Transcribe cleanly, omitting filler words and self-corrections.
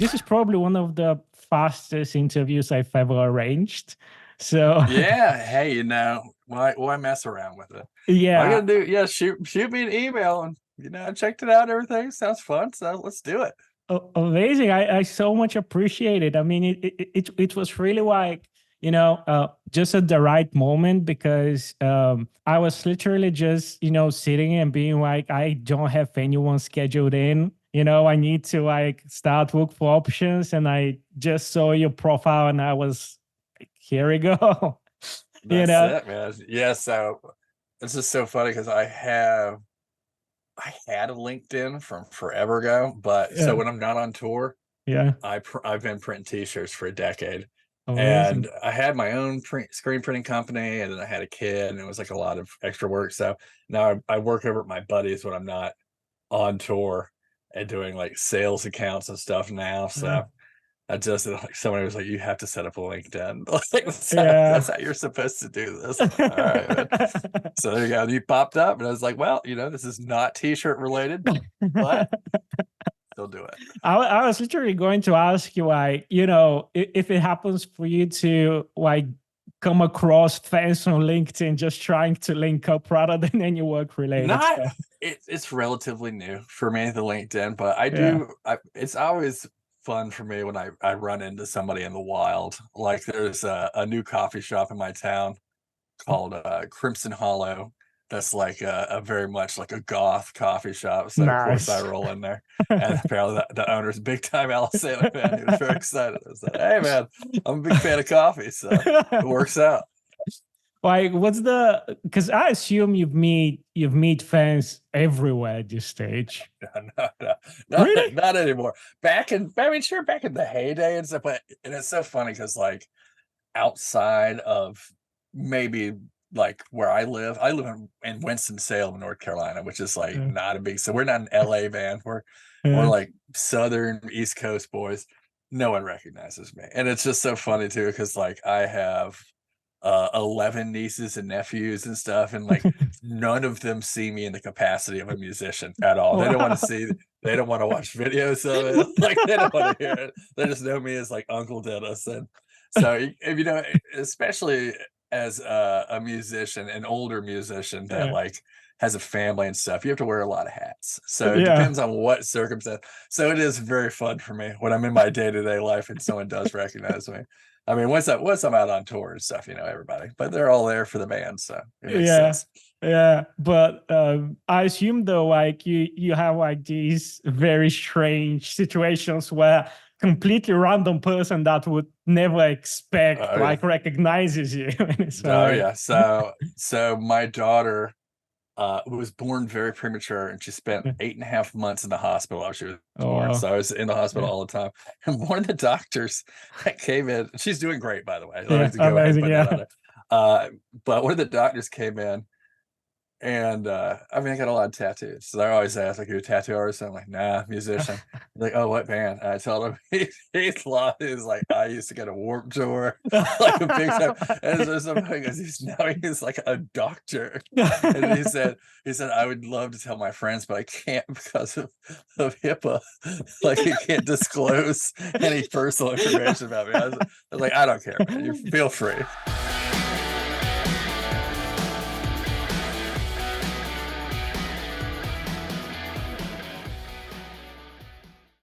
this is probably one of the fastest interviews I've ever arranged. So Yeah, hey, why mess around with it? All I yeah, gotta do, yeah, shoot me an email, and I checked it out. Everything sounds fun, so let's do it. amazing. I so much appreciate it. I mean, it was really like, just at the right moment, because I was literally just, sitting and being like, I don't have anyone scheduled in. I need to like start look for options, and I just saw your profile and I was like, here we go. you That's know? it, man. Yeah, so this is so funny because I had a LinkedIn from forever ago, but so Yeah. when I'm not on tour, Yeah. I've been printing t-shirts for a decade. Amazing. And I had my own screen printing company, and then I had a kid, and it was like a lot of extra work. So now I work over at my buddies when I'm not on tour and doing like sales accounts and stuff now. Yeah. So I just like somebody was like, you have to set up a LinkedIn. Like Yeah. that's how you're supposed to do this. I'm like, all right, man. So there you go. You popped up, and I was like, well, this is not t-shirt related, but still do it. I was literally going to ask you, like, if it happens for you to like come across fans on LinkedIn just trying to link up rather than any work related Not stuff. it's relatively new for me, the LinkedIn, but Yeah. it's always fun for me when I run into somebody in the wild. Like there's a new coffee shop in my town called Crimson Hollow. That's like a very much like a goth coffee shop. So of course I Nice. roll in there, and apparently the owner's a big time Alesana fan. He was very excited. I said, "Hey man, I'm a big fan of coffee, so it works out." Like, because I assume you've meet fans everywhere at this stage. No, Really? not anymore. Sure, back in the heyday and stuff, but and it's so funny because like outside of maybe like where I live in Winston-Salem, North Carolina, which is like Yeah. not a big, so we're not an LA band. We're Yeah. like Southern East Coast boys. No one recognizes me. And it's just so funny too, because like I have 11 nieces and nephews and stuff, and like none of them see me in the capacity of a musician at all. They don't want to Wow. see, they don't want to watch videos of it. Like they don't want to hear it. They just know me as like Uncle Dennis. And so if especially as a musician, an older musician that Yeah. like has a family and stuff, you have to wear a lot of hats. So it Yeah. depends on what circumstance. So it is very fun for me when I'm in my day-to-day life and someone does recognize me. I mean, once I'm out on tour and stuff, everybody, but they're all there for the band, so it makes Yeah. sense. Yeah. But I assume though, like you have like these very strange situations where completely random person that would never expect Oh yeah, like recognizes you. And it's oh like, yeah. So my daughter was born very premature, and she spent 8.5 months in the hospital while she was born. oh, So I was in the hospital yeah. all the time. And one of the doctors that came in, she's doing great, by the way. Let Yeah. me go ahead and Amazing. put that on Yeah. there. But one of the doctors came in, and I mean, I got a lot of tattoos. So I always ask, like, you're a tattoo artist? I'm like, nah, musician. Like, oh, what band? And I told him he's like, I used to get a Warped Tour, like a big time. And so somebody goes, he's like a doctor. And he said, I would love to tell my friends, but I can't because of HIPAA. Like, you can't disclose any personal information about me. I was like, I don't care, man. You feel free.